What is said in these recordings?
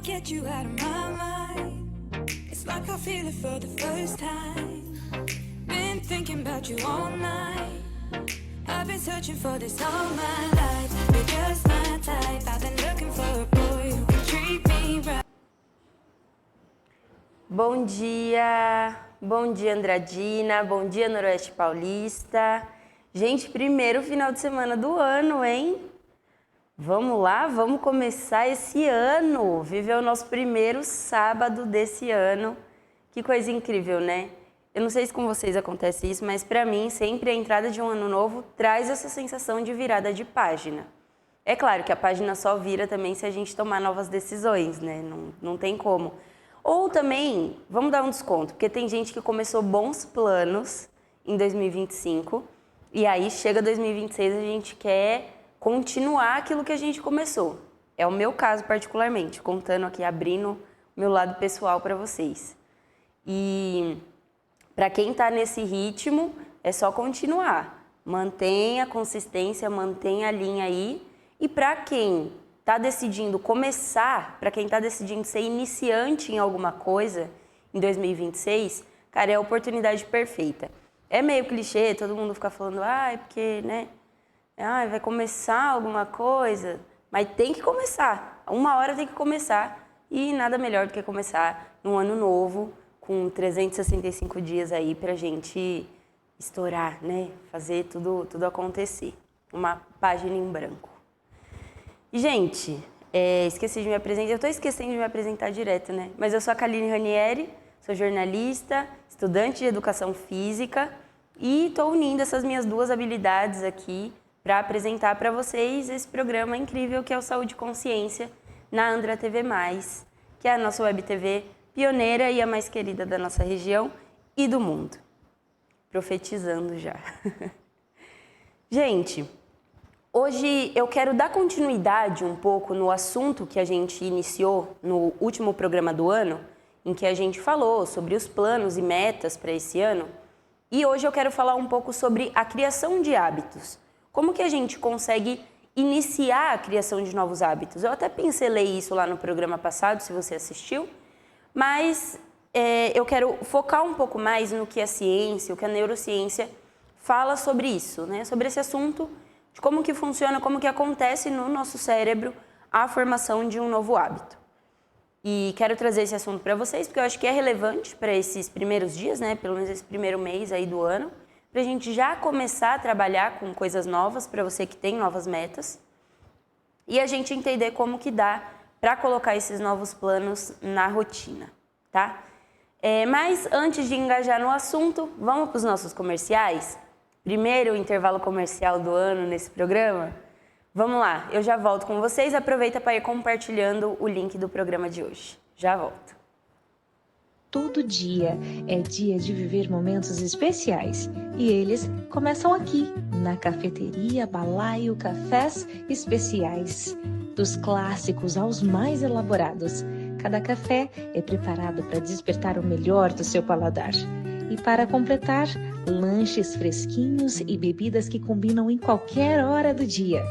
Get you out of my mind. It's like I feel it for the first time. Been thinking about you all night. I've been searching for this all my life. You're just my type. I've been looking for a boy who can treat me right. Bom dia Andradina, bom dia Noroeste Paulista. Gente, primeiro final de semana do ano, hein? Vamos lá, vamos começar esse ano, viver o nosso primeiro sábado desse ano. Que coisa incrível, né? Eu não sei se com vocês acontece isso, mas para mim sempre a entrada de um ano novo traz essa sensação de virada de página. É claro que a página só vira também se a gente tomar novas decisões, né? Não tem como. Ou também, vamos dar um desconto, porque tem gente que começou bons planos em 2025 e aí chega 2026 a gente quer continuar aquilo que a gente começou. É o meu caso particularmente, contando aqui, abrindo meu lado pessoal para vocês. E para quem está nesse ritmo, é só continuar. Mantenha a consistência, mantenha a linha aí. E para quem está decidindo começar, para quem está decidindo ser iniciante em alguma coisa em 2026, cara, é a oportunidade perfeita. É meio clichê, todo mundo fica falando, porque, né? Vai começar alguma coisa, mas tem que começar. Uma hora tem que começar e nada melhor do que começar num ano novo, com 365 dias aí pra gente estourar, né? Fazer tudo acontecer. Uma página em branco. E, gente, esqueci de me apresentar. Eu tô esquecendo de me apresentar direto, né? Mas eu sou a Kaline Ranieri, sou jornalista, estudante de educação física e tô unindo essas minhas duas habilidades aqui para apresentar para vocês esse programa incrível que é o Saúde e Consciência na Andra TV+, que é a nossa web TV pioneira e a mais querida da nossa região e do mundo. Profetizando já. Gente, hoje eu quero dar continuidade um pouco no assunto que a gente iniciou no último programa do ano, em que a gente falou sobre os planos e metas para esse ano, e hoje eu quero falar um pouco sobre a criação de hábitos. Como que a gente consegue iniciar a criação de novos hábitos? Eu até pincelei isso lá no programa passado, se você assistiu, mas eu quero focar um pouco mais no que a ciência, o que a neurociência fala sobre isso, né? Sobre esse assunto, de como que funciona, como que acontece no nosso cérebro a formação de um novo hábito. E quero trazer esse assunto para vocês, porque eu acho que é relevante para esses primeiros dias, né? Pelo menos esse primeiro mês aí do ano, para a gente já começar a trabalhar com coisas novas, para você que tem novas metas, e a gente entender como que dá para colocar esses novos planos na rotina, tá? Mas antes de engajar no assunto, vamos para os nossos comerciais? Primeiro intervalo comercial do ano nesse programa? Vamos lá, eu já volto com vocês, aproveita para ir compartilhando o link do programa de hoje. Já volto. Todo dia é dia de viver momentos especiais e eles começam aqui, na Cafeteria Balaio Cafés Especiais. Dos clássicos aos mais elaborados, cada café é preparado para despertar o melhor do seu paladar. E para completar, lanches fresquinhos e bebidas que combinam em qualquer hora do dia.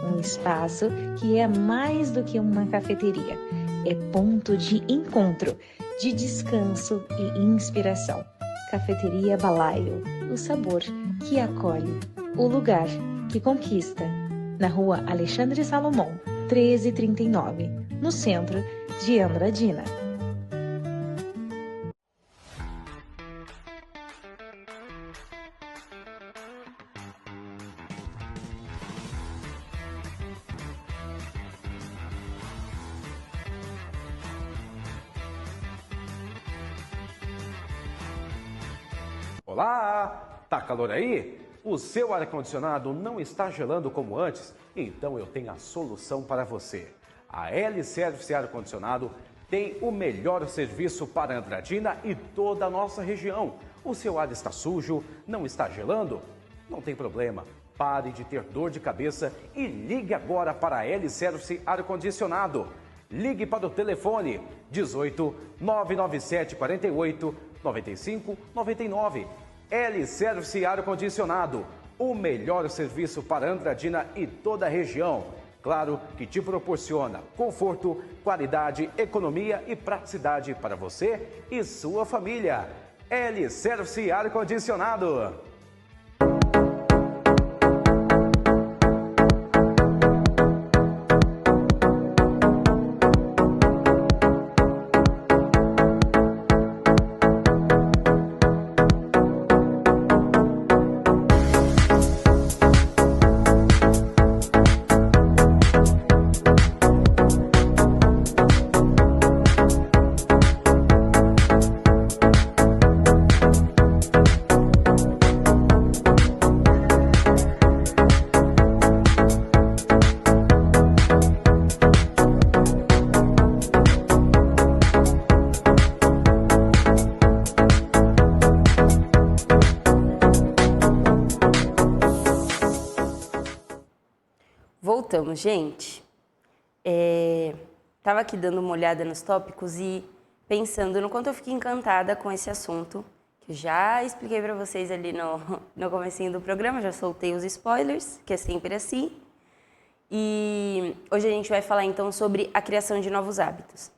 Um espaço que é mais do que uma cafeteria, é ponto de encontro, de descanso e inspiração. Cafeteria Balaio, o sabor que acolhe, o lugar que conquista. Na rua Alexandre Salomão, 1339, no centro de Andradina. Olá! Tá calor aí? O seu ar-condicionado não está gelando como antes? Então eu tenho a solução para você. A L-Service Ar-Condicionado tem o melhor serviço para Andradina e toda a nossa região. O seu ar está sujo? Não está gelando? Não tem problema. Pare de ter dor de cabeça e ligue agora para a L-Service Ar-Condicionado. Ligue para o telefone 18 997 48 95 99. L-Service Ar Condicionado, o melhor serviço para Andradina e toda a região. Claro que te proporciona conforto, qualidade, economia e praticidade para você e sua família. L-Service Ar Condicionado. Voltamos, gente. Tava aqui dando uma olhada nos tópicos e pensando no quanto eu fiquei encantada com esse assunto, que eu já expliquei para vocês ali no comecinho do programa, já soltei os spoilers, que é sempre assim. E hoje a gente vai falar então sobre a criação de novos hábitos.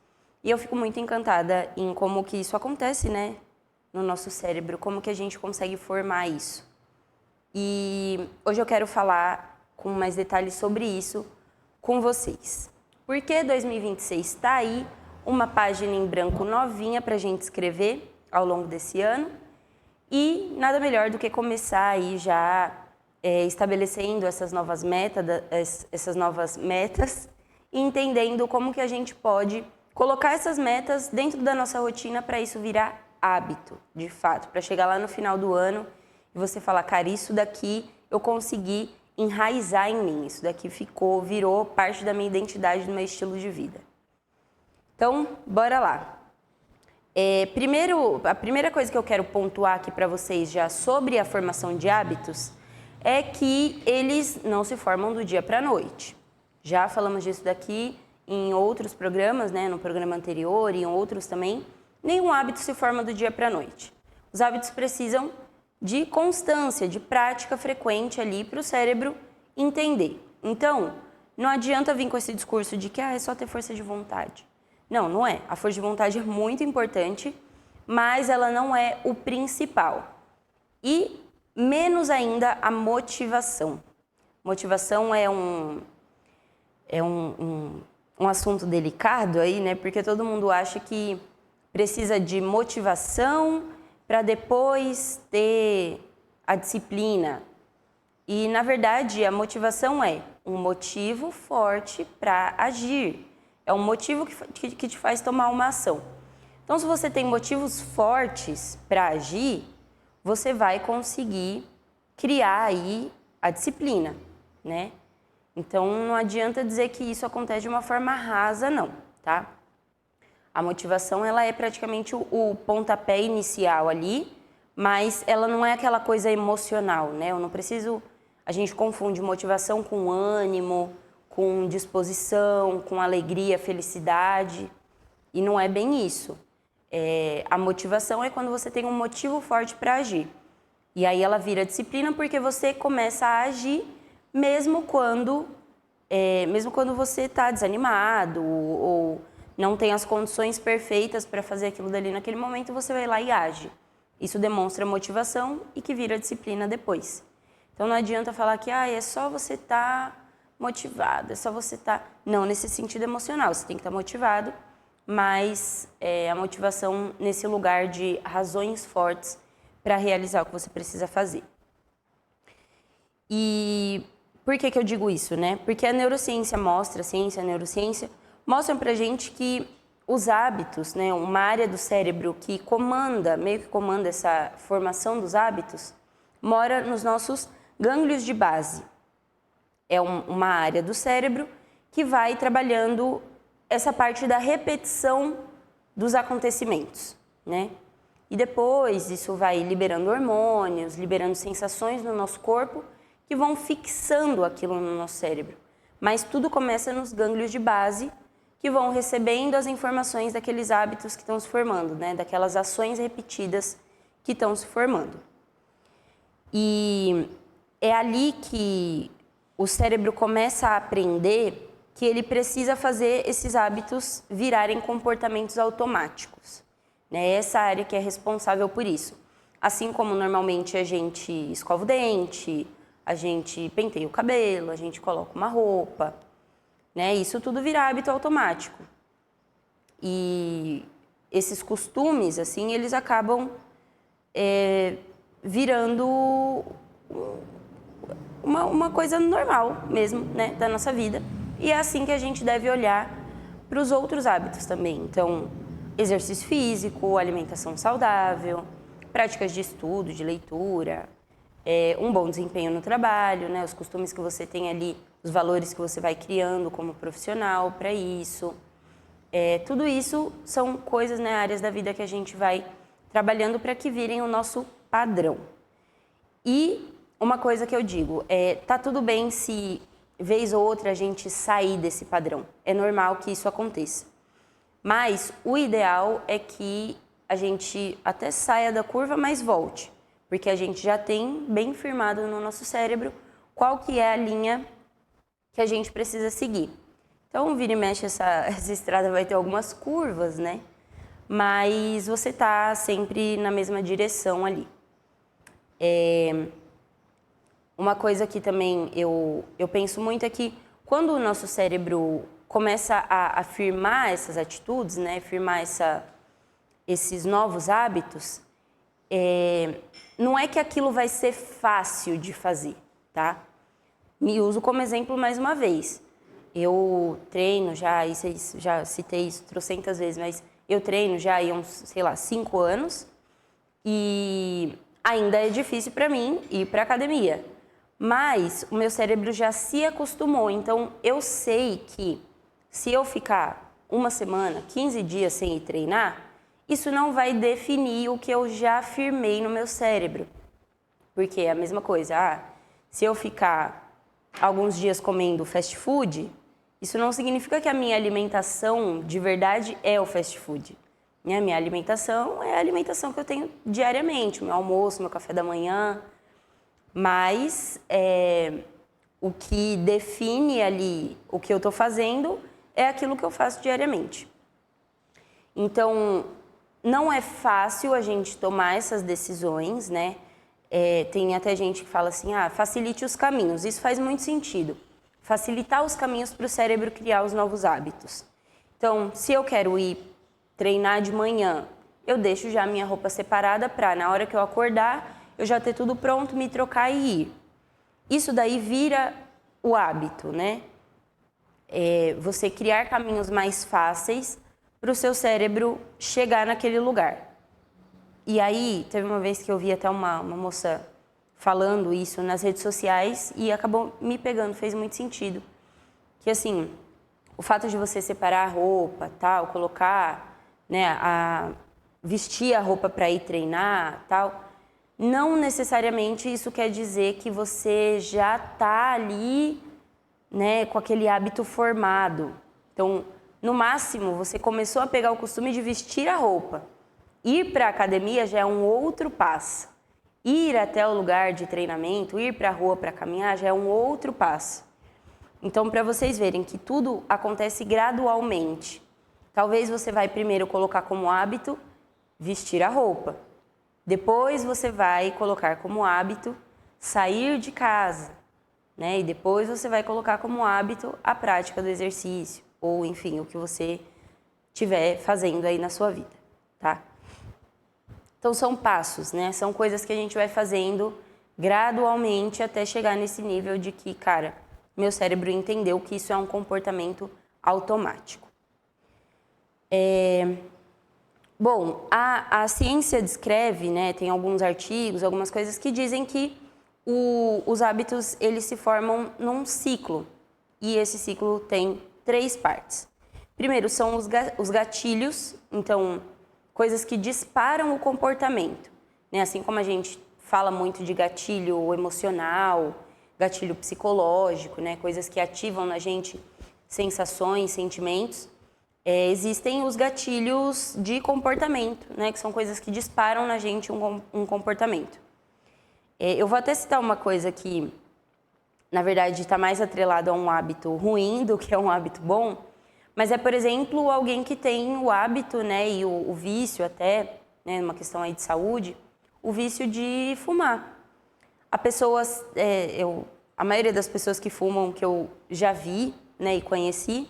E eu fico muito encantada em como que isso acontece, né, no nosso cérebro, como que a gente consegue formar isso. E hoje eu quero falar com mais detalhes sobre isso com vocês. Porque 2026 está aí, uma página em branco novinha para a gente escrever ao longo desse ano. E nada melhor do que começar aí já estabelecendo essas novas metas e entendendo como que a gente pode colocar essas metas dentro da nossa rotina para isso virar hábito, de fato. Para chegar lá no final do ano e você falar, cara, isso daqui eu consegui enraizar em mim, isso daqui virou parte da minha identidade, do meu estilo de vida. Então, bora lá. A primeira coisa que eu quero pontuar aqui para vocês já sobre a formação de hábitos é que eles não se formam do dia para a noite. Já falamos disso daqui em outros programas, né, no programa anterior e em outros também. Nenhum hábito se forma do dia para a noite. Os hábitos precisam de constância, de prática frequente ali para o cérebro entender. Então, não adianta vir com esse discurso de que é só ter força de vontade. Não, não é. A força de vontade é muito importante, mas ela não é o principal. E menos ainda a motivação. Motivação é um assunto delicado aí, né? Porque todo mundo acha que precisa de motivação para depois ter a disciplina. E, na verdade, a motivação é um motivo forte para agir. É um motivo que te faz tomar uma ação. Então, se você tem motivos fortes para agir, você vai conseguir criar aí a disciplina, né? Então, não adianta dizer que isso acontece de uma forma rasa, não, tá? A motivação, ela é praticamente o pontapé inicial ali, mas ela não é aquela coisa emocional, né? A gente confunde motivação com ânimo, com disposição, com alegria, felicidade, e não é bem isso. A motivação é quando você tem um motivo forte para agir. E aí ela vira disciplina porque você começa a agir mesmo quando você está desanimado ou não tem as condições perfeitas para fazer aquilo dali naquele momento, você vai lá e age. Isso demonstra motivação e que vira disciplina depois. Então não adianta falar que é só você estar motivado, é só você estar... Não, nesse sentido emocional, você tem que estar motivado, mas a motivação nesse lugar de razões fortes para realizar o que você precisa fazer. E por que eu digo isso, né? Porque a neurociência a neurociência mostram pra gente que os hábitos, né, uma área do cérebro que meio que comanda essa formação dos hábitos, mora nos nossos gânglios de base. É uma área do cérebro que vai trabalhando essa parte da repetição dos acontecimentos, né? E depois isso vai liberando hormônios, liberando sensações no nosso corpo que vão fixando aquilo no nosso cérebro. Mas tudo começa nos gânglios de base, que vão recebendo as informações daqueles hábitos que estão se formando, né? Daquelas ações repetidas que estão se formando. E é ali que o cérebro começa a aprender que ele precisa fazer esses hábitos virarem comportamentos automáticos, né? Essa área que é responsável por isso. Assim como normalmente a gente escova o dente, a gente penteia o cabelo, a gente coloca uma roupa, né? Isso tudo vira hábito automático. E esses costumes, assim, eles acabam virando uma coisa normal mesmo, né, da nossa vida. E é assim que a gente deve olhar para os outros hábitos também. Então, exercício físico, alimentação saudável, práticas de estudo, de leitura, um bom desempenho no trabalho, né, os costumes que você tem ali, os valores que você vai criando como profissional para isso. Tudo isso são coisas, né, áreas da vida que a gente vai trabalhando para que virem o nosso padrão. E uma coisa que eu digo, tá tudo bem se vez ou outra a gente sair desse padrão. É normal que isso aconteça. Mas o ideal é que a gente até saia da curva, mas volte. Porque a gente já tem bem firmado no nosso cérebro qual que é a linha que a gente precisa seguir. Então, vira e mexe, essa estrada vai ter algumas curvas, né? Mas você tá sempre na mesma direção ali. Uma coisa que também eu penso muito é que quando o nosso cérebro começa a afirmar essas atitudes, né, afirmar esses novos hábitos, não é que aquilo vai ser fácil de fazer, tá? Me uso como exemplo mais uma vez. Eu treino já, já citei isso trocentas vezes, mas eu treino já há uns, sei lá, 5 anos e ainda é difícil para mim ir para academia. Mas o meu cérebro já se acostumou, então eu sei que se eu ficar uma semana, 15 dias sem ir treinar, isso não vai definir o que eu já afirmei no meu cérebro. Porque é a mesma coisa, se eu ficar alguns dias comendo fast food, isso não significa que a minha alimentação de verdade é o fast food. A minha alimentação é a alimentação que eu tenho diariamente, meu almoço, meu café da manhã. Mas o que define ali o que eu estou fazendo é aquilo que eu faço diariamente. Então, não é fácil a gente tomar essas decisões, né? Tem até gente que fala assim, facilite os caminhos. Isso faz muito sentido. Facilitar os caminhos para o cérebro criar os novos hábitos. Então, se eu quero ir treinar de manhã, eu deixo já a minha roupa separada para, na hora que eu acordar, eu já ter tudo pronto, me trocar e ir. Isso daí vira o hábito, né? Você criar caminhos mais fáceis para o seu cérebro chegar naquele lugar. E aí, teve uma vez que eu vi até uma moça falando isso nas redes sociais e acabou me pegando, fez muito sentido. Que assim, o fato de você separar a roupa, tal, colocar, né, vestir a roupa para ir treinar, tal, não necessariamente isso quer dizer que você já está ali, né, com aquele hábito formado. Então, no máximo, você começou a pegar o costume de vestir a roupa. Ir para a academia já é um outro passo. Ir até o lugar de treinamento, ir para a rua para caminhar já é um outro passo. Então, para vocês verem que tudo acontece gradualmente. Talvez você vai primeiro colocar como hábito vestir a roupa. Depois você vai colocar como hábito sair de casa, né? E depois você vai colocar como hábito a prática do exercício, ou enfim, o que você estiver fazendo aí na sua vida, tá? Então são passos, né? São coisas que a gente vai fazendo gradualmente até chegar nesse nível de que, cara, meu cérebro entendeu que isso é um comportamento automático. Bom, a ciência descreve, né, tem alguns artigos, algumas coisas que dizem que os hábitos eles se formam num ciclo e esse ciclo tem 3 partes. Primeiro são os gatilhos, então coisas que disparam o comportamento, né? Assim como a gente fala muito de gatilho emocional, gatilho psicológico, né? Coisas que ativam na gente sensações, sentimentos. Existem os gatilhos de comportamento, né? Que são coisas que disparam na gente um comportamento. Eu vou até citar uma coisa que, na verdade, está mais atrelado a um hábito ruim do que a um hábito bom, mas é, por exemplo, alguém que tem o hábito, né, e o vício até, né, uma questão aí de saúde, o vício de fumar. A maioria das pessoas que fumam, que eu já vi, né, e conheci,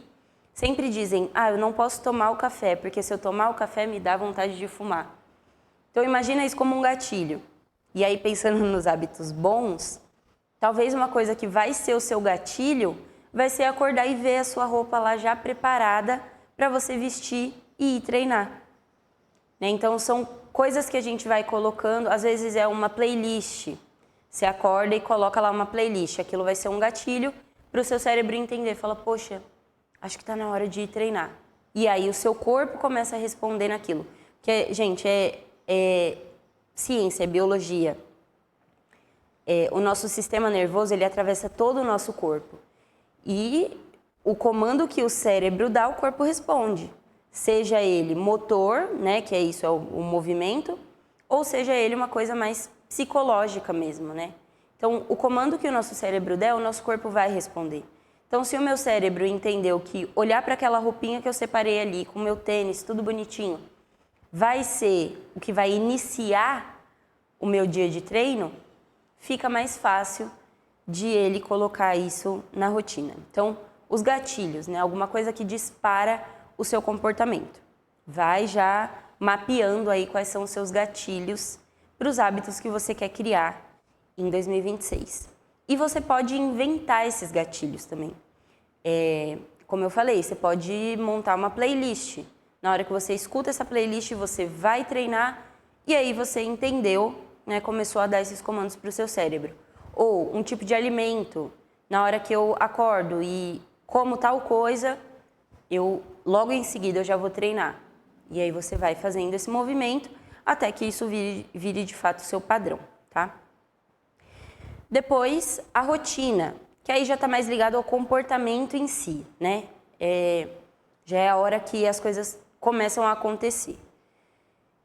sempre dizem, eu não posso tomar o café, porque se eu tomar o café me dá vontade de fumar. Então imagina isso como um gatilho. E aí pensando nos hábitos bons, talvez uma coisa que vai ser o seu gatilho vai ser acordar e ver a sua roupa lá já preparada para você vestir e ir treinar. Né? Então são coisas que a gente vai colocando, às vezes é uma playlist. Você acorda e coloca lá uma playlist, aquilo vai ser um gatilho para o seu cérebro entender, fala, poxa, acho que está na hora de ir treinar. E aí o seu corpo começa a responder naquilo. Porque, gente, é ciência, é biologia. O nosso sistema nervoso, ele atravessa todo o nosso corpo. E o comando que o cérebro dá, o corpo responde. Seja ele motor, né, que é isso, é o movimento, ou seja ele uma coisa mais psicológica mesmo, né? Então, o comando que o nosso cérebro der, o nosso corpo vai responder. Então, se o meu cérebro entendeu que olhar para aquela roupinha que eu separei ali, com o meu tênis, tudo bonitinho, vai ser o que vai iniciar o meu dia de treino, fica mais fácil de ele colocar isso na rotina. Então, os gatilhos, né? Alguma coisa que dispara o seu comportamento. Vai já mapeando aí quais são os seus gatilhos para os hábitos que você quer criar em 2026. E você pode inventar esses gatilhos também. Como eu falei, você pode montar uma playlist. Na hora que você escuta essa playlist, você vai treinar e aí você entendeu, né, começou a dar esses comandos para o seu cérebro. Ou um tipo de alimento. Na hora que eu acordo e como tal coisa, logo em seguida eu já vou treinar. E aí você vai fazendo esse movimento até que isso vire de fato o seu padrão, tá? Depois, a rotina, que aí já está mais ligado ao comportamento em si, né? Já é a hora que as coisas começam a acontecer.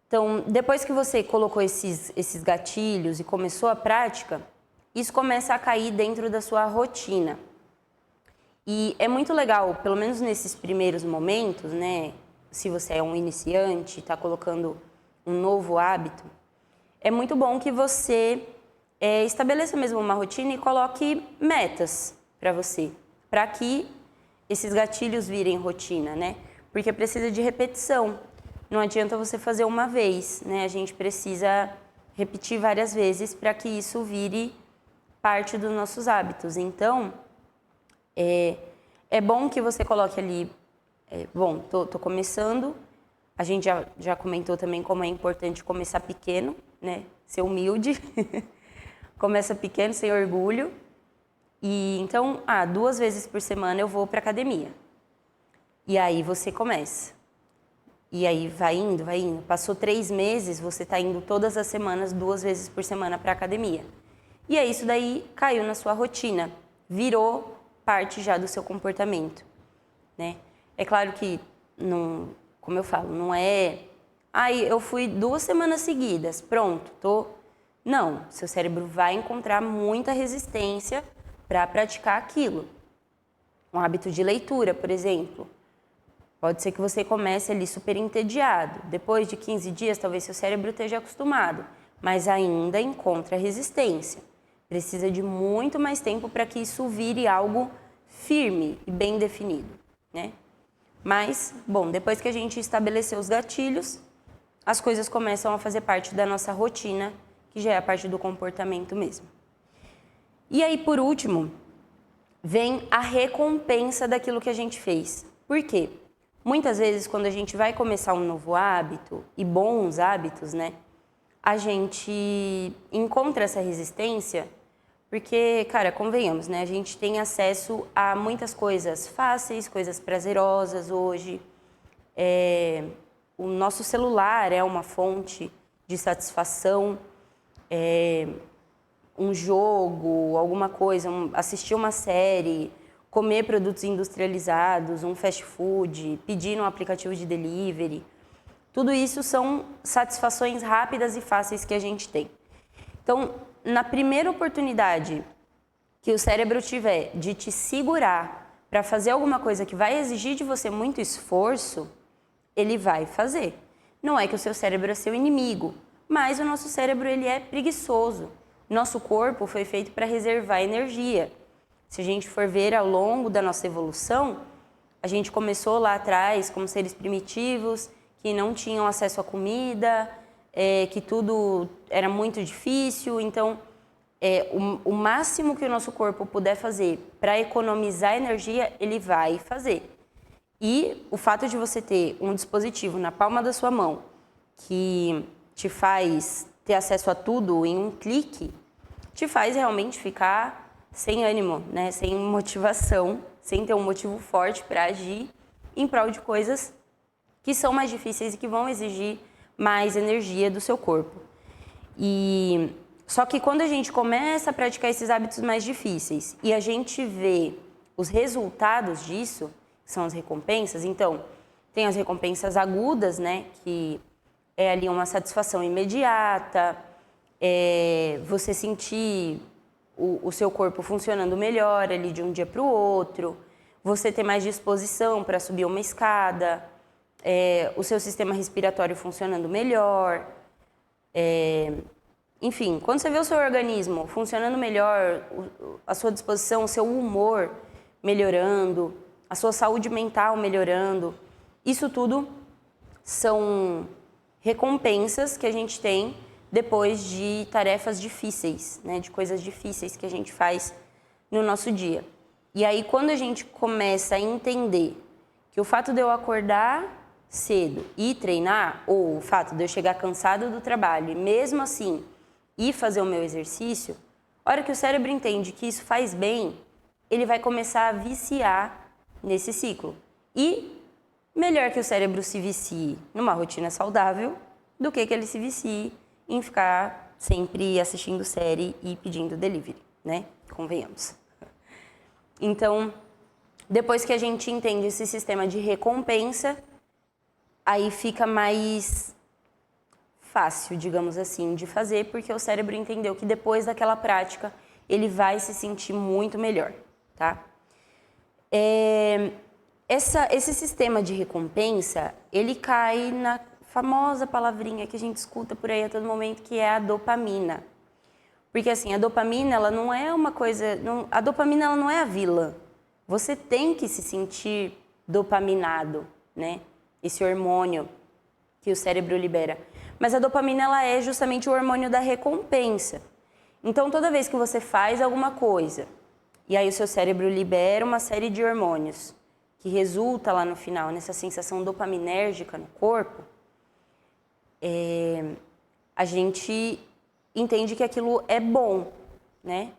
Então, depois que você colocou esses gatilhos e começou a prática, isso começa a cair dentro da sua rotina. E é muito legal, pelo menos nesses primeiros momentos, né? Se você é um iniciante, está colocando um novo hábito, é muito bom que você estabeleça mesmo uma rotina e coloque metas para você, para que esses gatilhos virem rotina, né? Porque precisa de repetição. Não adianta você fazer uma vez, né? A gente precisa repetir várias vezes para que isso vire parte dos nossos hábitos. Então, é bom que você coloque ali, tô começando. A gente já comentou também como é importante começar pequeno, né? Ser humilde. Começa pequeno, sem orgulho. E então, 2 vezes por semana eu vou para academia. E aí você começa. E aí vai indo. Passou 3 meses, você está indo todas as semanas, 2 vezes por semana para academia. E aí isso daí caiu na sua rotina. Virou parte já do seu comportamento, né? É claro que, como eu falo, não é... eu fui 2 semanas seguidas, pronto, Não, seu cérebro vai encontrar muita resistência para praticar aquilo. Um hábito de leitura, por exemplo. Pode ser que você comece ali super entediado. Depois de 15 dias, talvez seu cérebro esteja acostumado, mas ainda encontra resistência. Precisa de muito mais tempo para que isso vire algo firme e bem definido, né? Mas, bom, depois que a gente estabeleceu os gatilhos, as coisas começam a fazer parte da nossa rotina, que já é a parte do comportamento mesmo. E aí, por último, vem a recompensa daquilo que a gente fez. Por quê? Muitas vezes, quando a gente vai começar um novo hábito, e bons hábitos, né? A gente encontra essa resistência porque, cara, convenhamos, né? A gente tem acesso a muitas coisas fáceis, coisas prazerosas hoje. O nosso celular é uma fonte de satisfação. Um jogo, alguma coisa, assistir uma série, comer produtos industrializados, um fast food, pedir no aplicativo de delivery. Tudo isso são satisfações rápidas e fáceis que a gente tem. Então, na primeira oportunidade que o cérebro tiver de te segurar para fazer alguma coisa que vai exigir de você muito esforço, ele vai fazer. Não é que o seu cérebro é seu inimigo, mas o nosso cérebro ele é preguiçoso. Nosso corpo foi feito para reservar energia. Se a gente for ver ao longo da nossa evolução, a gente começou lá atrás como seres primitivos, que não tinham acesso à comida, que tudo era muito difícil. Então, o máximo que o nosso corpo puder fazer para economizar energia, ele vai fazer. E o fato de você ter um dispositivo na palma da sua mão que te faz ter acesso a tudo em um clique, te faz realmente ficar sem ânimo, né? Sem motivação, sem ter um motivo forte para agir em prol de coisas que são mais difíceis e que vão exigir mais energia do seu corpo. Só que quando a gente começa a praticar esses hábitos mais difíceis e a gente vê os resultados disso, que são as recompensas, então tem as recompensas agudas, né, que é ali uma satisfação imediata, você sentir o seu corpo funcionando melhor ali de um dia para o outro, você ter mais disposição para subir uma escada, o seu sistema respiratório funcionando melhor, enfim, quando você vê o seu organismo funcionando melhor, a sua disposição, o seu humor melhorando, a sua saúde mental melhorando, isso tudo são recompensas que a gente tem depois de tarefas difíceis, né, de coisas difíceis que a gente faz no nosso dia. E aí, quando a gente começa a entender que o fato de eu acordar cedo e treinar, ou o fato de eu chegar cansado do trabalho e mesmo assim ir fazer o meu exercício, a hora que o cérebro entende que isso faz bem, ele vai começar a viciar nesse ciclo. E melhor que o cérebro se vicie numa rotina saudável do que ele se vicie em ficar sempre assistindo série e pedindo delivery, né? Convenhamos. Então, depois que a gente entende esse sistema de recompensa, aí fica mais fácil, digamos assim, de fazer, porque o cérebro entendeu que depois daquela prática ele vai se sentir muito melhor, tá? Esse sistema de recompensa, ele cai na famosa palavrinha que a gente escuta por aí a todo momento, que é a dopamina. Porque assim, a dopamina, ela não é uma coisa... a dopamina, ela não é a vilã. Você tem que se sentir dopaminado, né? Esse hormônio que o cérebro libera. Mas a dopamina, ela é justamente o hormônio da recompensa. Então, toda vez que você faz alguma coisa, e aí o seu cérebro libera uma série de hormônios, que resulta lá no final nessa sensação dopaminérgica no corpo, a gente entende que aquilo é bom, né?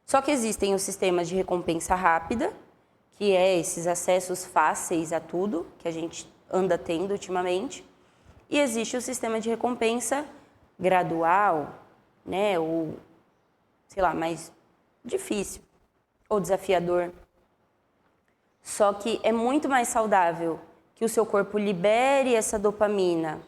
Só que existem os sistemas de recompensa rápida, que é esses acessos fáceis a tudo que a gente anda tendo ultimamente, e existe o sistema de recompensa gradual, né? Ou, sei lá, mais difícil ou desafiador. Só que é muito mais saudável que o seu corpo libere essa dopamina,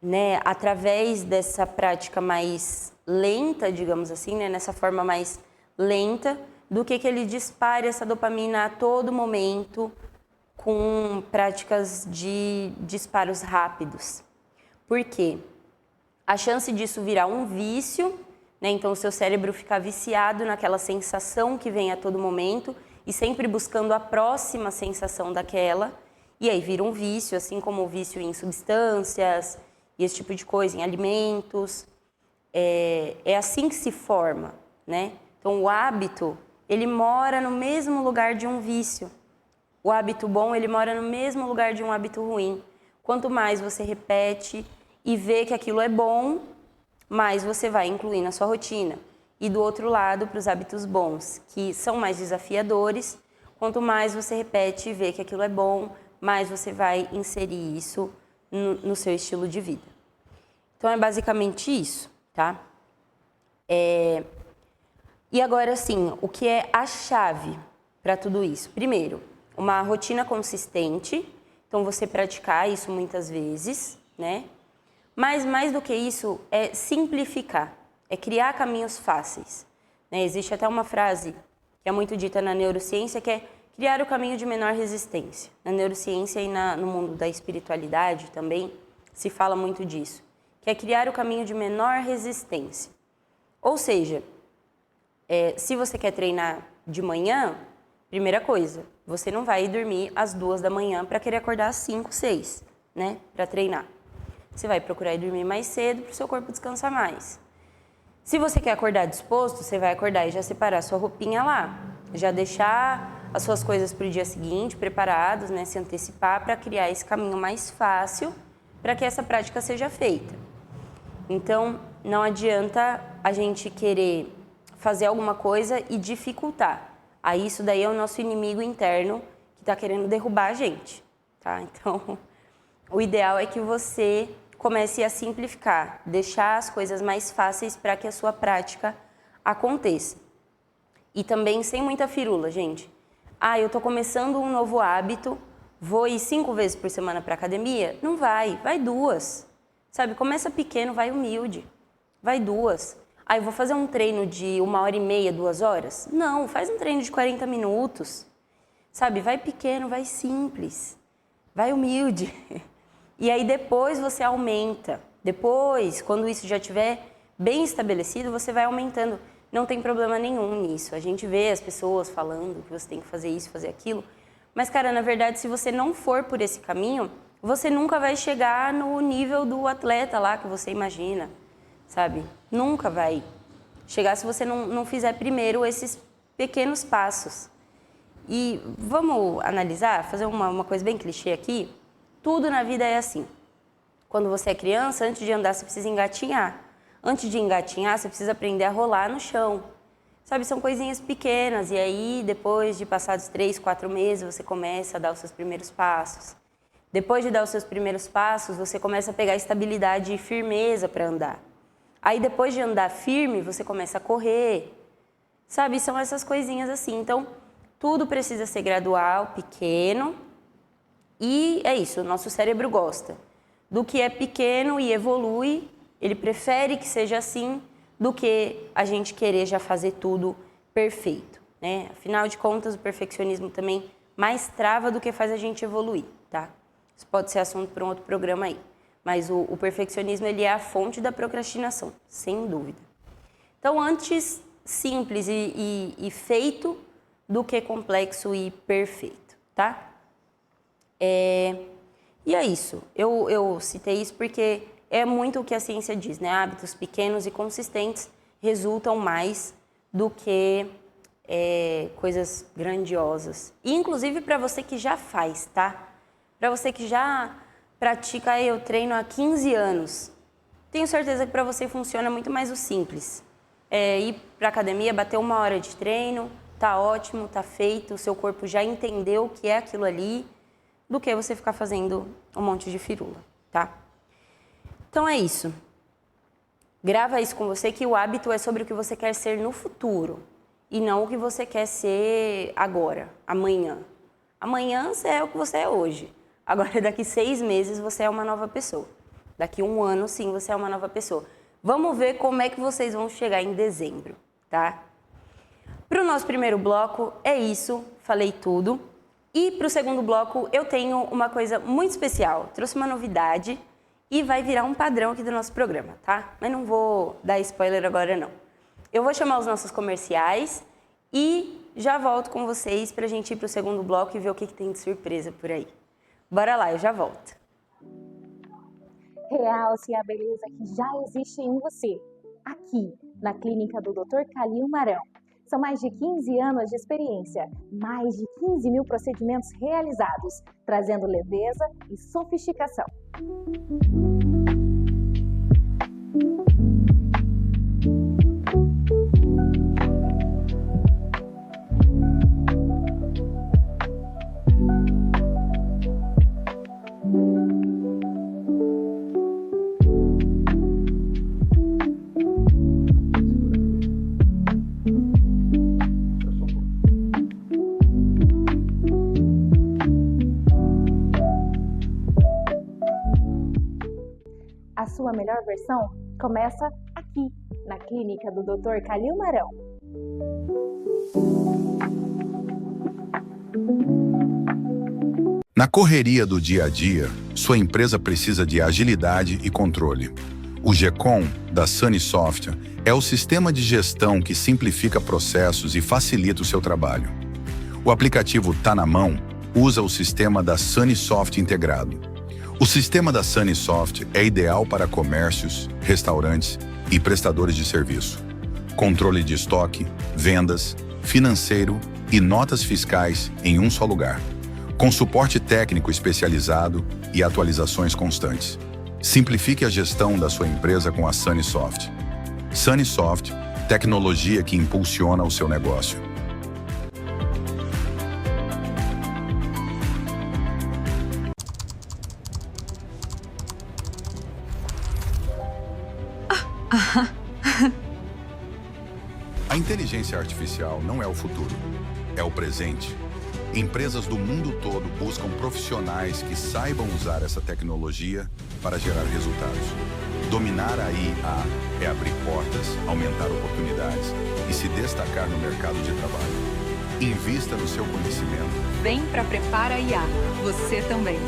né, através dessa prática mais lenta, digamos assim, né, nessa forma mais lenta, do que ele dispare essa dopamina a todo momento com práticas de disparos rápidos. Por quê? A chance disso virar um vício, né, então o seu cérebro ficar viciado naquela sensação que vem a todo momento e sempre buscando a próxima sensação daquela, e aí vira um vício, assim como o vício em substâncias e esse tipo de coisa, em alimentos. É assim que se forma, né? Então, o hábito, ele mora no mesmo lugar de um vício. O hábito bom, ele mora no mesmo lugar de um hábito ruim. Quanto mais você repete e vê que aquilo é bom, mais você vai incluir na sua rotina. E do outro lado, para os hábitos bons, que são mais desafiadores, quanto mais você repete e vê que aquilo é bom, mais você vai inserir isso no seu estilo de vida. Então, é basicamente isso, tá? E agora, assim, o que é a chave para tudo isso? Primeiro, uma rotina consistente, então você praticar isso muitas vezes, né? Mas mais do que isso, é simplificar. é criar caminhos fáceis, né? Existe até uma frase que é muito dita na neurociência, que é criar o caminho de menor resistência. Na neurociência e no mundo da espiritualidade também se fala muito disso, que é criar o caminho de menor resistência. Ou seja, se você quer treinar de manhã, primeira coisa, você não vai dormir às 2 da manhã para querer acordar às 5, 6, né, para treinar. Você vai procurar ir dormir mais cedo para o seu corpo descansar mais. Se você quer acordar disposto, você vai acordar e já separar sua roupinha lá, já deixar as suas coisas para o dia seguinte preparados, né, se antecipar para criar esse caminho mais fácil para que essa prática seja feita. Então, não adianta a gente querer fazer alguma coisa e dificultar. Aí isso daí é o nosso inimigo interno que está querendo derrubar a gente, tá? Então, o ideal é que você comece a simplificar, deixar as coisas mais fáceis para que a sua prática aconteça. E também sem muita firula, gente. Eu tô começando um novo hábito, vou ir 5 vezes por semana para academia? Não vai 2. Sabe, começa pequeno, vai humilde, vai 2. Eu vou fazer um treino de 1h30, 2 horas? Não, faz um treino de 40 minutos. Sabe, vai pequeno, vai simples, vai humilde. E aí depois você aumenta. Depois, quando isso já estiver bem estabelecido, você vai aumentando. Não tem problema nenhum nisso. A gente vê as pessoas falando que você tem que fazer isso, fazer aquilo. Mas, cara, na verdade, se você não for por esse caminho, você nunca vai chegar no nível do atleta lá que você imagina, sabe? Nunca vai chegar se você não fizer primeiro esses pequenos passos. E vamos analisar, fazer uma coisa bem clichê aqui. Tudo na vida é assim. Quando você é criança, antes de andar, você precisa engatinhar. Antes de engatinhar, você precisa aprender a rolar no chão. Sabe, são coisinhas pequenas. E aí, depois de passados 3, 4 meses, você começa a dar os seus primeiros passos. Depois de dar os seus primeiros passos, você começa a pegar estabilidade e firmeza para andar. Aí, depois de andar firme, você começa a correr. Sabe, são essas coisinhas assim. Então, tudo precisa ser gradual, pequeno. E é isso, o nosso cérebro gosta do que é pequeno e evolui. Ele prefere que seja assim do que a gente querer já fazer tudo perfeito, né? Afinal de contas, o perfeccionismo também mais trava do que faz a gente evoluir, tá? Isso pode ser assunto para um outro programa aí. Mas o perfeccionismo, ele é a fonte da procrastinação, sem dúvida. Então, antes simples e feito do que complexo e perfeito, tá? E é isso. Eu citei isso porque é muito o que a ciência diz, né? Hábitos pequenos e consistentes resultam mais do que coisas grandiosas. E, inclusive, para você que já faz, tá? Para você que já pratica, eu treino há 15 anos. Tenho certeza que para você funciona muito mais o simples. Ir para academia, bater 1 hora de treino, tá ótimo, tá feito, o seu corpo já entendeu o que é aquilo ali, do que você ficar fazendo um monte de firula, tá? Então é isso. Grava isso com você, que o hábito é sobre o que você quer ser no futuro e não o que você quer ser agora, amanhã. Amanhã você é o que você é hoje. Agora, daqui 6 meses, você é uma nova pessoa. Daqui 1 ano, sim, você é uma nova pessoa. Vamos ver como é que vocês vão chegar em dezembro, tá? Para o nosso primeiro bloco, é isso. Falei tudo. E para o segundo bloco, eu tenho uma coisa muito especial. Trouxe uma novidade e vai virar um padrão aqui do nosso programa, tá? Mas não vou dar spoiler agora, não. Eu vou chamar os nossos comerciais e já volto com vocês para a gente ir para o segundo bloco e ver o que tem de surpresa por aí. Bora lá, eu já volto. Realce a beleza que já existe em você, aqui na clínica do Dr. Calil Marão. São mais de 15 anos de experiência, mais de 15 mil procedimentos realizados, trazendo leveza e sofisticação. A sua melhor versão começa aqui, na clínica do Dr. Calil Marão. Na correria do dia a dia, sua empresa precisa de agilidade e controle. O GECOM, da Sunny Software, é o sistema de gestão que simplifica processos e facilita o seu trabalho. O aplicativo Tá na Mão usa o sistema da Sunny Software integrado. O sistema da Sunny Software é ideal para comércios, restaurantes e prestadores de serviço. Controle de estoque, vendas, financeiro e notas fiscais em um só lugar, com suporte técnico especializado e atualizações constantes. Simplifique a gestão da sua empresa com a Sunny Software. Sunny Software, tecnologia que impulsiona o seu negócio. A inteligência artificial não é o futuro, é o presente. Empresas do mundo todo buscam profissionais que saibam usar essa tecnologia para gerar resultados. Dominar a IA é abrir portas, aumentar oportunidades e se destacar no mercado de trabalho. Invista no seu conhecimento. Vem para Prepara IA. Você também.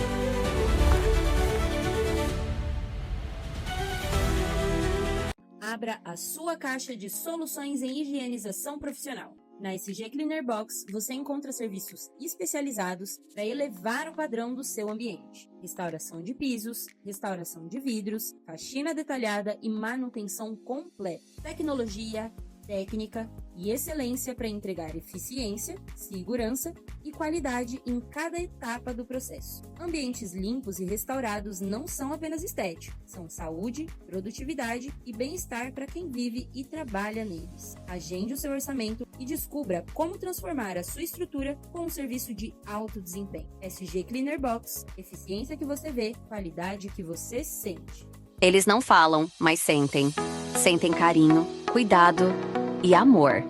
Abra a sua caixa de soluções em higienização profissional. Na SG Cleaner Box, você encontra serviços especializados para elevar o padrão do seu ambiente. Restauração de pisos, restauração de vidros, faxina detalhada e manutenção completa. Tecnologia, técnica e excelência para entregar eficiência, segurança e qualidade em cada etapa do processo. Ambientes limpos e restaurados não são apenas estéticos, são saúde, produtividade e bem-estar para quem vive e trabalha neles. Agende o seu orçamento e descubra como transformar a sua estrutura com um serviço de alto desempenho. SG Cleaner Box, eficiência que você vê, qualidade que você sente. Eles não falam, mas sentem. Sentem carinho, cuidado e amor.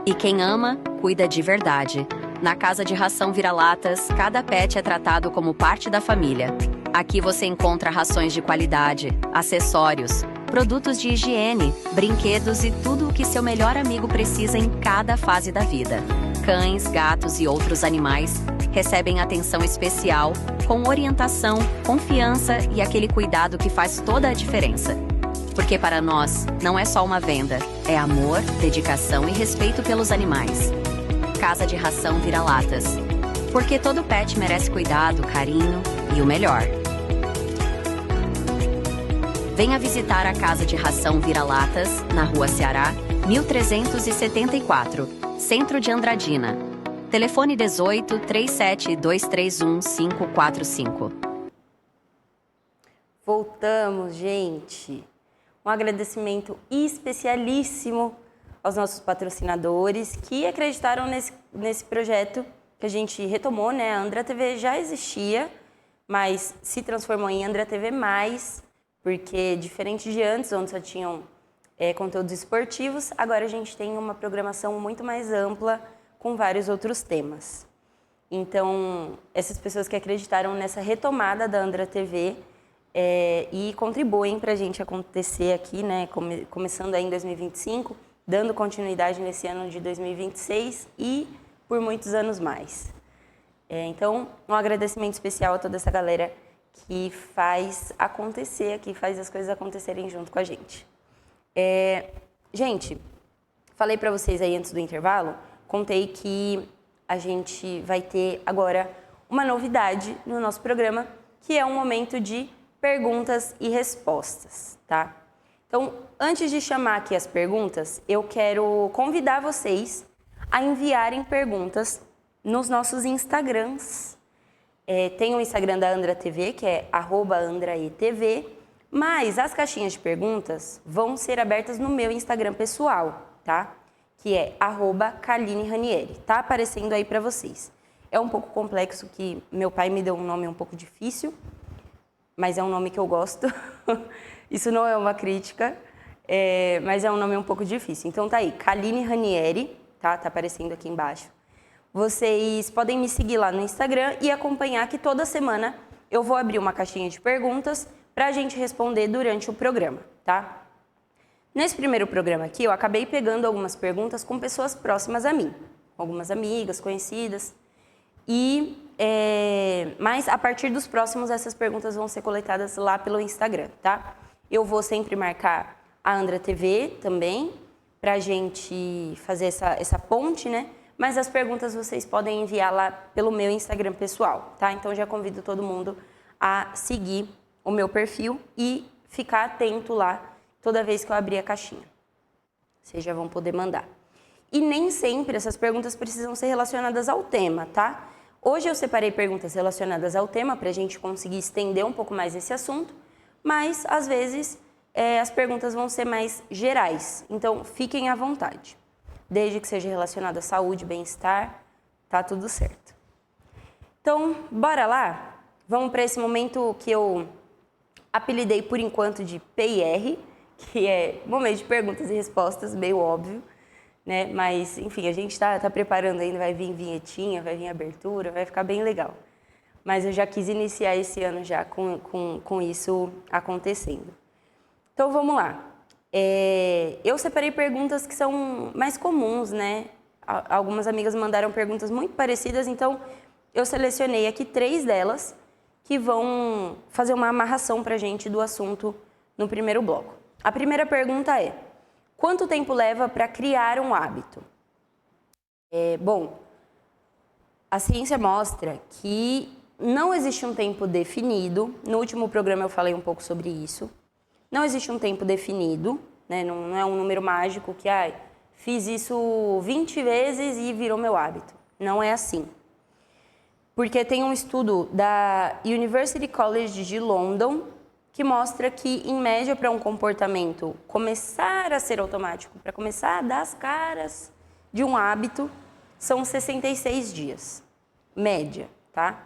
E quem ama, cuida de verdade. Na Casa de Ração Vira-Latas, cada pet é tratado como parte da família. Aqui você encontra rações de qualidade, acessórios, produtos de higiene, brinquedos e tudo o que seu melhor amigo precisa em cada fase da vida. Cães, gatos e outros animais recebem atenção especial, com orientação, confiança e aquele cuidado que faz toda a diferença. Porque para nós, não é só uma venda, é amor, dedicação e respeito pelos animais. Casa de Ração Vira-Latas. Porque todo pet merece cuidado, carinho e o melhor. Venha visitar a Casa de Ração Vira-Latas, na Rua Ceará, 1374, Centro de Andradina. Telefone 18 37 231 545. Voltamos, gente. Um agradecimento especialíssimo aos nossos patrocinadores que acreditaram nesse projeto que a gente retomou, né? A Andra TV já existia, mas se transformou em Andra TV+, porque diferente de antes, onde só tinham conteúdos esportivos, agora a gente tem uma programação muito mais ampla com vários outros temas. Então, essas pessoas que acreditaram nessa retomada da Andra TV e contribuem para a gente acontecer aqui, né, começando aí em 2025, dando continuidade nesse ano de 2026 e por muitos anos mais. Então, um agradecimento especial a toda essa galera que faz acontecer aqui, faz as coisas acontecerem junto com a gente. Gente, falei para vocês aí antes do intervalo, contei que a gente vai ter agora uma novidade no nosso programa, que é um momento de perguntas e respostas, tá? Então, antes de chamar aqui as perguntas, eu quero convidar vocês a enviarem perguntas nos nossos Instagrams. Tem o Instagram da Andra TV, que é @andraetv, mas as caixinhas de perguntas vão ser abertas no meu Instagram pessoal, tá? Que é @KalineRanieri. Tá aparecendo aí para vocês. É um pouco complexo, que meu pai me deu um nome um pouco difícil, mas é um nome que eu gosto. Isso não é uma crítica, mas é um nome um pouco difícil. Então tá aí, Kaline Ranieri, tá? Tá aparecendo aqui embaixo. Vocês podem me seguir lá no Instagram e acompanhar que toda semana eu vou abrir uma caixinha de perguntas para a gente responder durante o programa, tá? Nesse primeiro programa aqui, eu acabei pegando algumas perguntas com pessoas próximas a mim, algumas amigas, conhecidas, mas a partir dos próximos, essas perguntas vão ser coletadas lá pelo Instagram, tá? Eu vou sempre marcar a Andra TV também, pra gente fazer essa ponte, né? Mas as perguntas vocês podem enviar lá pelo meu Instagram pessoal, tá? Então, já convido todo mundo a seguir o meu perfil e ficar atento lá toda vez que eu abrir a caixinha. Vocês já vão poder mandar. E nem sempre essas perguntas precisam ser relacionadas ao tema, tá? Hoje eu separei perguntas relacionadas ao tema para a gente conseguir estender um pouco mais esse assunto, mas às vezes as perguntas vão ser mais gerais, então fiquem à vontade. Desde que seja relacionado à saúde, bem-estar, tá tudo certo. Então, bora lá? Vamos para esse momento que eu apelidei por enquanto de PIR, que é momento de perguntas e respostas, meio óbvio, né? Mas, enfim, a gente tá preparando ainda, vai vir vinhetinha, vai vir abertura, vai ficar bem legal. Mas eu já quis iniciar esse ano já com isso acontecendo. Então, vamos lá. Eu separei perguntas que são mais comuns, né? Algumas amigas mandaram perguntas muito parecidas, então eu selecionei aqui 3 delas que vão fazer uma amarração pra gente do assunto no primeiro bloco. A primeira pergunta é: quanto tempo leva para criar um hábito? Bom, a ciência mostra que não existe um tempo definido. No último programa eu falei um pouco sobre isso. Não existe um tempo definido, né? Não é um número mágico que, fiz isso 20 vezes e virou meu hábito. Não é assim. Porque tem um estudo da University College de London que mostra que, em média, para um comportamento começar a ser automático, para começar a dar as caras de um hábito, são 66 dias. Média, tá?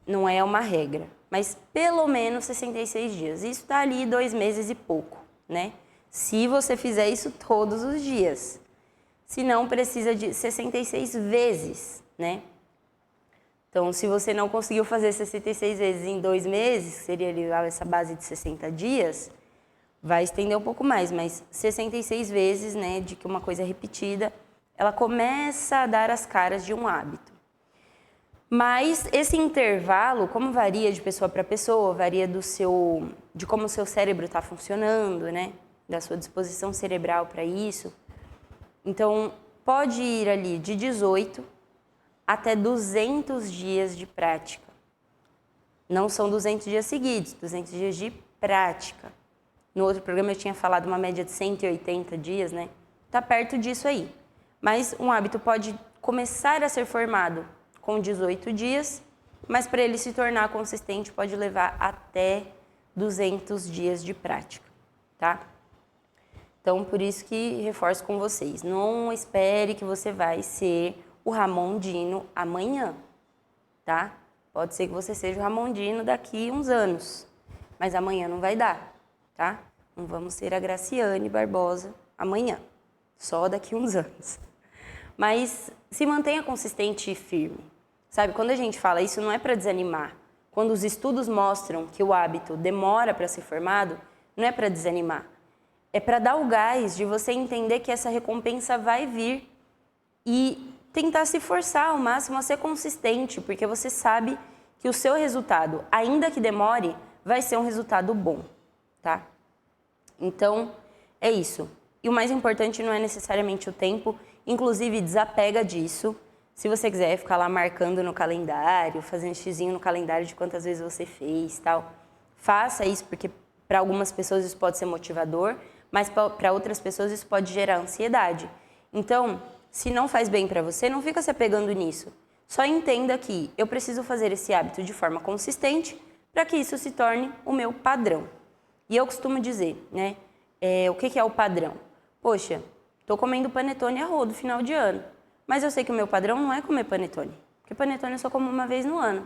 Não é uma regra, mas pelo menos 66 dias. Isso está ali 2 meses e pouco, né? Se você fizer isso todos os dias. Se não, precisa de 66 vezes, né? Então, se você não conseguiu fazer 66 vezes em 2 meses, seria ali essa base de 60 dias, vai estender um pouco mais, mas 66 vezes, né, de que uma coisa é repetida, ela começa a dar as caras de um hábito. Mas esse intervalo, como varia de pessoa para pessoa, varia de como o seu cérebro está funcionando, né, da sua disposição cerebral para isso. Então, pode ir ali de 18 até 200 dias de prática. Não são 200 dias seguidos, 200 dias de prática. No outro programa eu tinha falado uma média de 180 dias, né? Tá perto disso aí. Mas um hábito pode começar a ser formado com 18 dias, mas para ele se tornar consistente pode levar até 200 dias de prática, tá? Então, por isso que reforço com vocês, não espere que você vai ser o Ramon Dino amanhã, tá? Pode ser que você seja o Ramon Dino daqui uns anos, mas amanhã não vai dar, tá? Não vamos ser a Graciane Barbosa amanhã, só daqui uns anos. Mas se mantenha consistente e firme, sabe? Quando a gente fala isso, não é para desanimar. Quando os estudos mostram que o hábito demora para ser formado, não é para desanimar. É para dar o gás de você entender que essa recompensa vai vir e tentar se forçar ao máximo a ser consistente, porque você sabe que o seu resultado, ainda que demore, vai ser um resultado bom, tá? Então, é isso. E o mais importante não é necessariamente o tempo, inclusive desapega disso. Se você quiser ficar lá marcando no calendário, fazendo xizinho no calendário de quantas vezes você fez, tal, faça isso, porque para algumas pessoas isso pode ser motivador, mas para outras pessoas isso pode gerar ansiedade. Então, se não faz bem para você, não fica se apegando nisso. Só entenda que eu preciso fazer esse hábito de forma consistente para que isso se torne o meu padrão. E eu costumo dizer, né? O que é o padrão? Poxa, estou comendo panetone a rodo final de ano, mas eu sei que o meu padrão não é comer panetone, porque panetone eu só como uma vez no ano.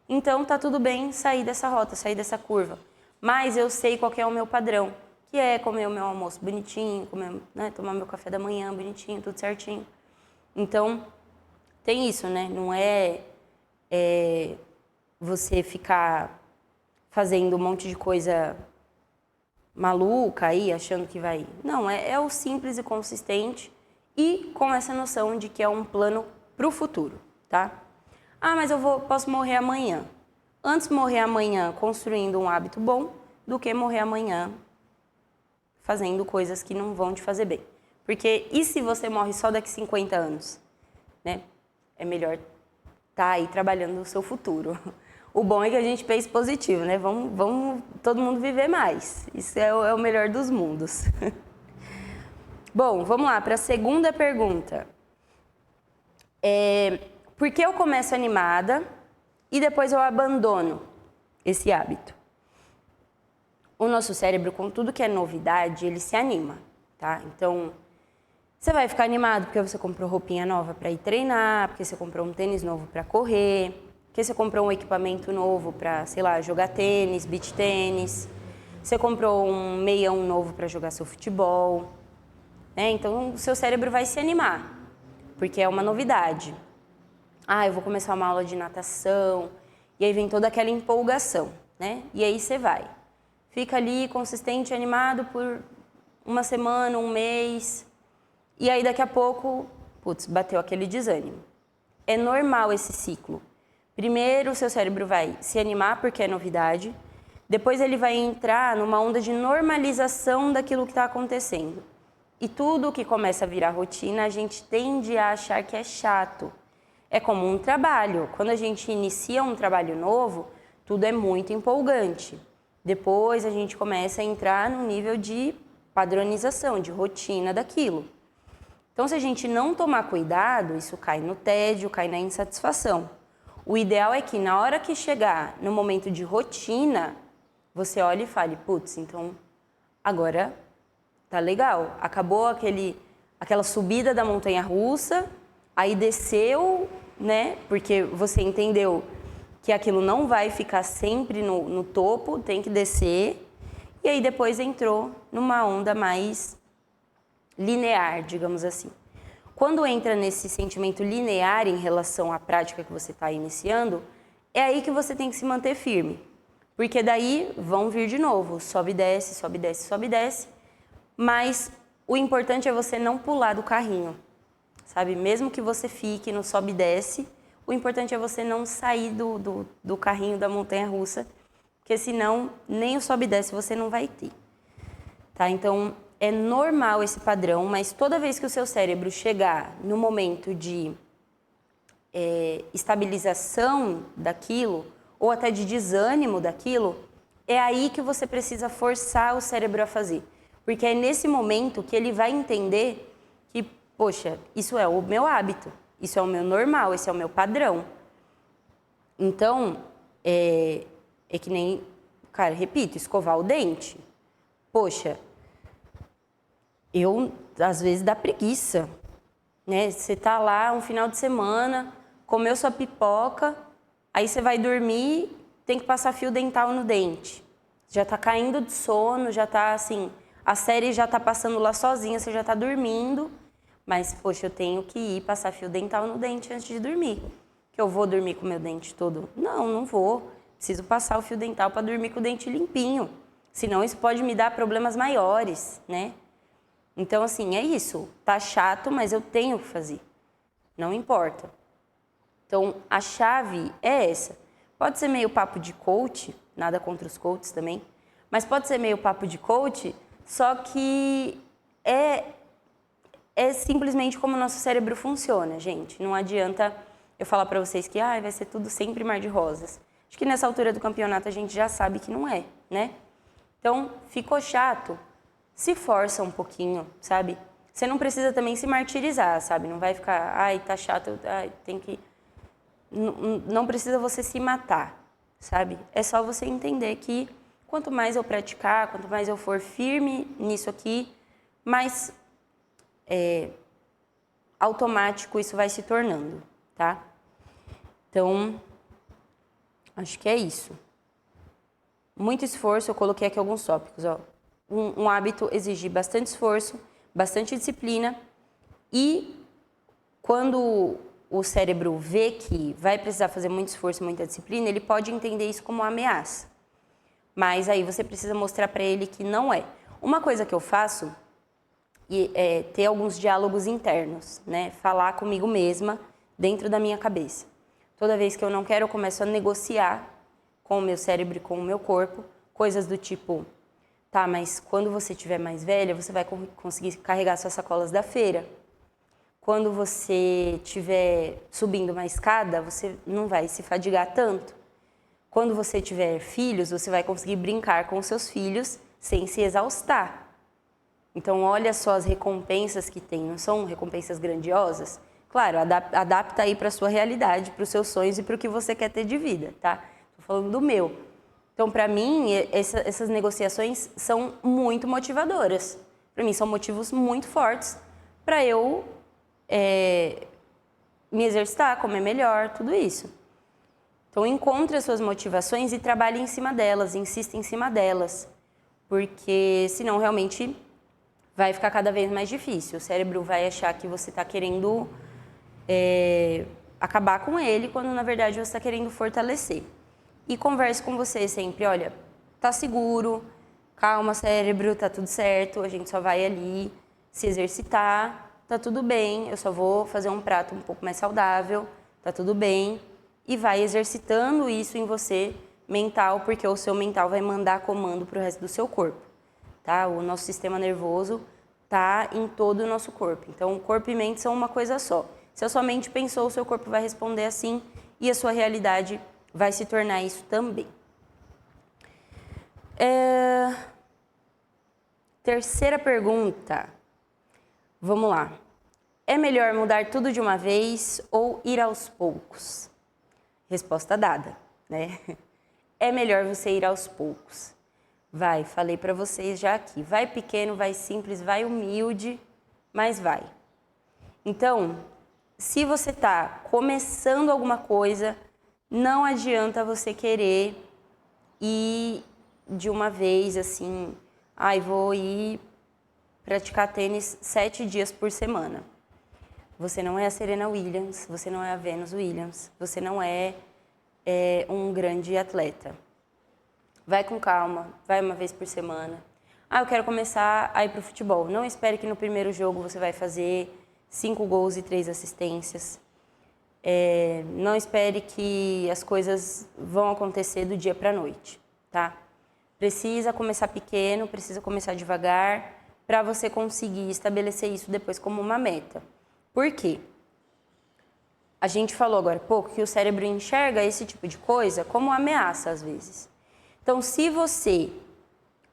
Então, tá tudo bem sair dessa rota, sair dessa curva. Mas eu sei qual que é o meu padrão, que é comer o meu almoço bonitinho, comer, né, tomar meu café da manhã bonitinho, tudo certinho. Então, tem isso, né? Não é você ficar fazendo um monte de coisa maluca aí, achando que vai... Não, é o simples e consistente e com essa noção de que é um plano para o futuro, tá? Ah, mas posso morrer amanhã. Antes morrer amanhã construindo um hábito bom do que morrer amanhã fazendo coisas que não vão te fazer bem. Porque e se você morre só daqui 50 anos? Né? É melhor estar aí trabalhando no seu futuro. O bom é que a gente pense positivo, né? Vamos todo mundo viver mais. Isso é o melhor dos mundos. Bom, vamos lá para a segunda pergunta. Por que eu começo animada e depois eu abandono esse hábito? O nosso cérebro, com tudo que é novidade, ele se anima, tá? Então, você vai ficar animado porque você comprou roupinha nova para ir treinar, porque você comprou um tênis novo para correr, porque você comprou um equipamento novo para, sei lá, jogar tênis, beach tênis, você comprou um meião novo para jogar seu futebol, né? Então, o seu cérebro vai se animar, porque é uma novidade. Ah, eu vou começar uma aula de natação, e aí vem toda aquela empolgação, né? E aí você vai. Fica ali consistente, animado por uma semana, um mês, e aí daqui a pouco, putz, bateu aquele desânimo. É normal esse ciclo. Primeiro o seu cérebro vai se animar porque é novidade, depois ele vai entrar numa onda de normalização daquilo que está acontecendo. E tudo que começa a virar rotina, a gente tende a achar que é chato. É como um trabalho. Quando a gente inicia um trabalho novo, tudo é muito empolgante. Depois a gente começa a entrar no nível de padronização, de rotina daquilo. Então, se a gente não tomar cuidado, isso cai no tédio, cai na insatisfação. O ideal é que na hora que chegar no momento de rotina, você olhe e fale, putz, então agora tá legal. Acabou aquela subida da montanha-russa, aí desceu, né? Porque você entendeu que aquilo não vai ficar sempre no topo, tem que descer. E aí depois entrou numa onda mais linear, digamos assim. Quando entra nesse sentimento linear em relação à prática que você está iniciando, é aí que você tem que se manter firme. Porque daí vão vir de novo, sobe e desce, sobe e desce, sobe e desce. Mas o importante é você não pular do carrinho, sabe? Mesmo que você fique no sobe e desce, o importante é você não sair do carrinho da montanha-russa, porque senão nem o sobe e desce você não vai ter. Tá? Então, é normal esse padrão, mas toda vez que o seu cérebro chegar no momento de estabilização daquilo, ou até de desânimo daquilo, é aí que você precisa forçar o cérebro a fazer. Porque é nesse momento que ele vai entender que, poxa, isso é o meu hábito, isso é o meu normal, esse é o meu padrão. Então, é que nem, cara, repito, escovar o dente. Poxa, às vezes dá preguiça, né? Você tá lá um final de semana, comeu sua pipoca, aí você vai dormir, tem que passar fio dental no dente. Já tá caindo de sono, já tá assim, a série já tá passando lá sozinha, você já tá dormindo, mas, poxa, eu tenho que ir passar fio dental no dente antes de dormir. Que eu vou dormir com o meu dente todo? Não, não vou. Preciso passar o fio dental para dormir com o dente limpinho. Senão isso pode me dar problemas maiores, né? Então, assim, é isso. Tá chato, mas eu tenho que fazer. Não importa. Então, a chave é essa. Pode ser meio papo de coach, nada contra os coaches também, mas pode ser meio papo de coach, só que é simplesmente como o nosso cérebro funciona, gente. Não adianta eu falar pra vocês que vai ser tudo sempre mar de rosas. Acho que nessa altura do campeonato a gente já sabe que não é, né? Então, ficou chato, se força um pouquinho, sabe? Você não precisa também se martirizar, sabe? Não vai ficar, tá chato, tem que... Não precisa você se matar, sabe? É só você entender que quanto mais eu praticar, quanto mais eu for firme nisso aqui, mais automático isso vai se tornando, tá? Então, acho que é isso. Muito esforço, eu coloquei aqui alguns tópicos, ó. Um hábito exige bastante esforço, bastante disciplina e quando o cérebro vê que vai precisar fazer muito esforço, muita disciplina, ele pode entender isso como uma ameaça. Mas aí você precisa mostrar para ele que não é. Uma coisa que eu faço é ter alguns diálogos internos, né? Falar comigo mesma dentro da minha cabeça. Toda vez que eu não quero, eu começo a negociar com o meu cérebro e com o meu corpo, coisas do tipo, tá, mas quando você estiver mais velha, você vai conseguir carregar suas sacolas da feira. Quando você estiver subindo uma escada, você não vai se fadigar tanto. Quando você tiver filhos, você vai conseguir brincar com os seus filhos sem se exaustar. Então, olha só as recompensas que tem, não são recompensas grandiosas? Claro, adapta aí para a sua realidade, para os seus sonhos e para o que você quer ter de vida, tá? Estou falando do meu. Então, para mim, essas negociações são muito motivadoras. Para mim, são motivos muito fortes para eu me exercitar, comer melhor, tudo isso. Então, encontre as suas motivações e trabalhe em cima delas, insista em cima delas, porque senão realmente vai ficar cada vez mais difícil. O cérebro vai achar que você está querendo acabar com ele, quando na verdade você está querendo fortalecer. E converse com você sempre, olha, tá seguro, calma cérebro, tá tudo certo, a gente só vai ali se exercitar, tá tudo bem, eu só vou fazer um prato um pouco mais saudável, tá tudo bem. E vai exercitando isso em você, mental, porque o seu mental vai mandar comando para o resto do seu corpo, tá? O nosso sistema nervoso tá em todo o nosso corpo. Então, corpo e mente são uma coisa só. Se a sua mente pensou, o seu corpo vai responder assim e a sua realidade vai se tornar isso também. Terceira pergunta. Vamos lá. É melhor mudar tudo de uma vez ou ir aos poucos? Resposta dada, né? É melhor você ir aos poucos. Vai, falei para vocês já aqui. Vai pequeno, vai simples, vai humilde, mas vai. Então, se você está começando alguma coisa, não adianta você querer ir de uma vez assim, vou ir praticar tênis 7 dias por semana. Você não é a Serena Williams, você não é a Venus Williams, você não é um grande atleta. Vai com calma, vai uma vez por semana. Eu quero começar a ir para o futebol. Não espere que no primeiro jogo você vai fazer 5 gols e 3 assistências. Não espere que as coisas vão acontecer do dia para a noite, tá? Precisa começar pequeno, precisa começar devagar, para você conseguir estabelecer isso depois como uma meta. Por quê? A gente falou agora há pouco que o cérebro enxerga esse tipo de coisa como ameaça às vezes. Então, se você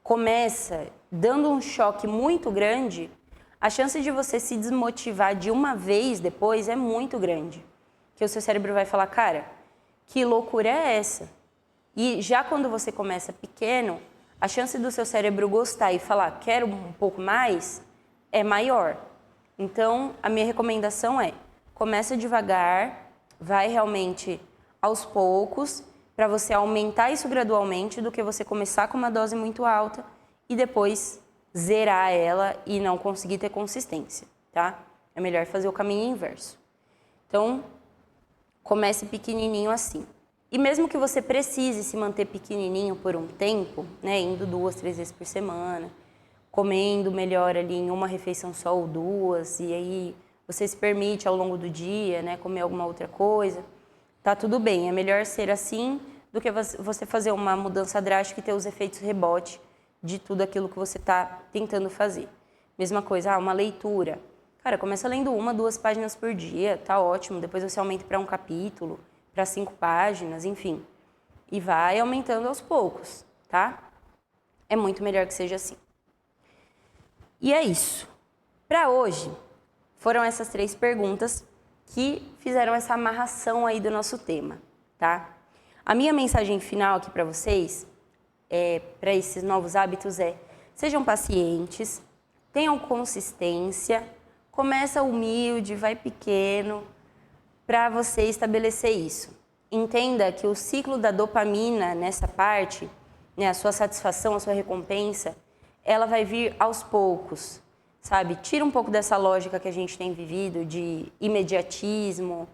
começa dando um choque muito grande, a chance de você se desmotivar de uma vez depois é muito grande. Que o seu cérebro vai falar, cara, que loucura é essa? E já quando você começa pequeno, a chance do seu cérebro gostar e falar, quero um pouco mais, é maior. Então, a minha recomendação é, começa devagar, vai realmente aos poucos, para você aumentar isso gradualmente, do que você começar com uma dose muito alta e depois zerar ela e não conseguir ter consistência, tá? É melhor fazer o caminho inverso. Então, comece pequenininho assim. E mesmo que você precise se manter pequenininho por um tempo, né, indo 2, 3 vezes por semana, comendo melhor ali em uma refeição só ou 2, e aí você se permite ao longo do dia, né, comer alguma outra coisa, tá tudo bem. É melhor ser assim do que você fazer uma mudança drástica e ter os efeitos rebote de tudo aquilo que você está tentando fazer. Mesma coisa, uma leitura. Cara, começa lendo 1, 2 páginas por dia, tá ótimo. Depois você aumenta para um capítulo, para 5 páginas, enfim. E vai aumentando aos poucos, tá? É muito melhor que seja assim. E é isso. Para hoje, foram essas 3 perguntas que fizeram essa amarração aí do nosso tema, tá? A minha mensagem final aqui para vocês, para esses novos hábitos sejam pacientes, tenham consistência, começa humilde, vai pequeno, para você estabelecer isso. Entenda que o ciclo da dopamina nessa parte, né, a sua satisfação, a sua recompensa, ela vai vir aos poucos, sabe? Tira um pouco dessa lógica que a gente tem vivido de imediatismo,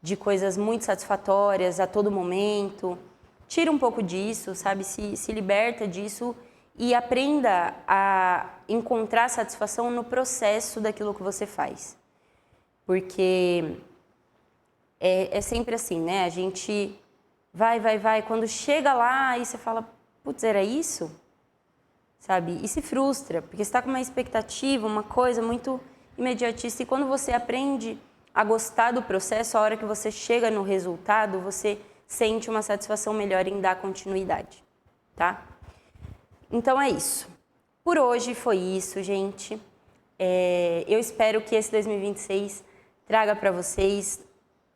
de coisas muito satisfatórias a todo momento. tira um pouco disso, sabe? Se liberta disso e aprenda a encontrar satisfação no processo daquilo que você faz. Porque é sempre assim, né? A gente vai, quando chega lá, aí você fala, putz, era isso? Sabe? E se frustra, porque você está com uma expectativa, uma coisa muito imediatista. E quando você aprende a gostar do processo, a hora que você chega no resultado, você sente uma satisfação melhor em dar continuidade, tá? Então é isso. Por hoje foi isso, gente. Eu espero que esse 2026 traga para vocês,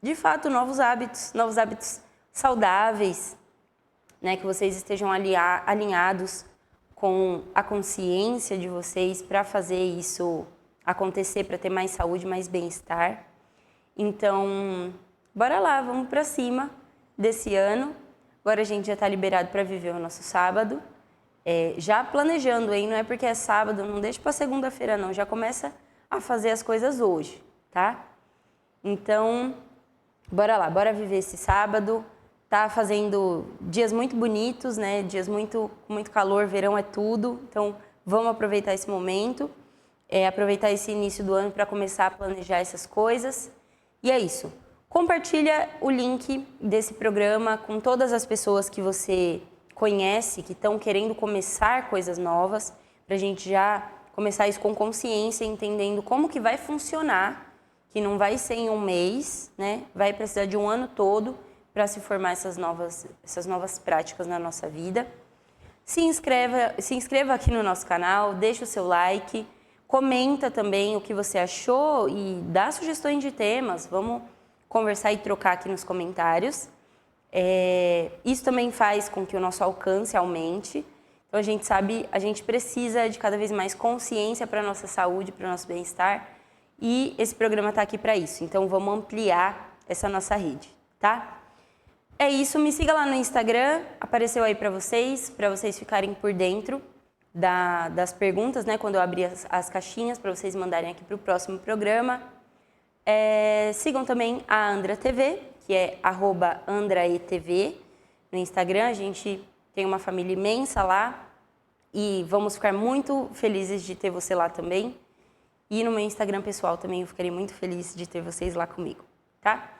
de fato, novos hábitos saudáveis, né? Que vocês estejam alinhados com a consciência de vocês para fazer isso acontecer, para ter mais saúde, mais bem-estar. Então, bora lá, vamos para cima desse ano. Agora a gente já está liberado para viver o nosso sábado. Já planejando, hein? Não é porque é sábado, não deixa para segunda-feira não, já começa a fazer as coisas hoje, tá? Então, bora lá, bora viver esse sábado. Tá fazendo dias muito bonitos, né? Dias com muito calor, verão é tudo. Então, vamos aproveitar esse momento, aproveitar esse início do ano para começar a planejar essas coisas. E é isso. Compartilha o link desse programa com todas as pessoas que você conhece, que estão querendo começar coisas novas, para a gente já começar isso com consciência, entendendo como que vai funcionar, que não vai ser em um mês, né? Vai precisar de um ano todo para se formar essas novas práticas na nossa vida. Se inscreva aqui no nosso canal, deixa o seu like, comenta também o que você achou e dá sugestões de temas. Vamos conversar e trocar aqui nos comentários. Isso também faz com que o nosso alcance aumente. Então a gente precisa de cada vez mais consciência para a nossa saúde, para o nosso bem-estar. E esse programa está aqui para isso. Então vamos ampliar essa nossa rede, tá? É isso, me siga lá no Instagram, apareceu aí para vocês ficarem por dentro das perguntas, né? Quando eu abrir as caixinhas para vocês mandarem aqui para o próximo programa. Sigam também a Andra TV, que é @AndraETV no Instagram. A gente tem uma família imensa lá e vamos ficar muito felizes de ter você lá também. E no meu Instagram pessoal também eu ficarei muito feliz de ter vocês lá comigo, tá?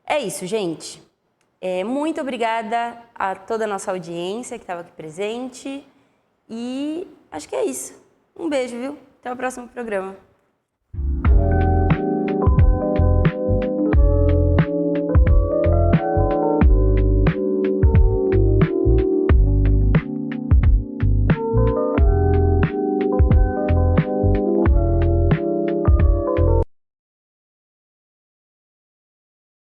É isso, gente. Muito obrigada a toda a nossa audiência que estava aqui presente. E acho que é isso. Um beijo, viu? Até o próximo programa.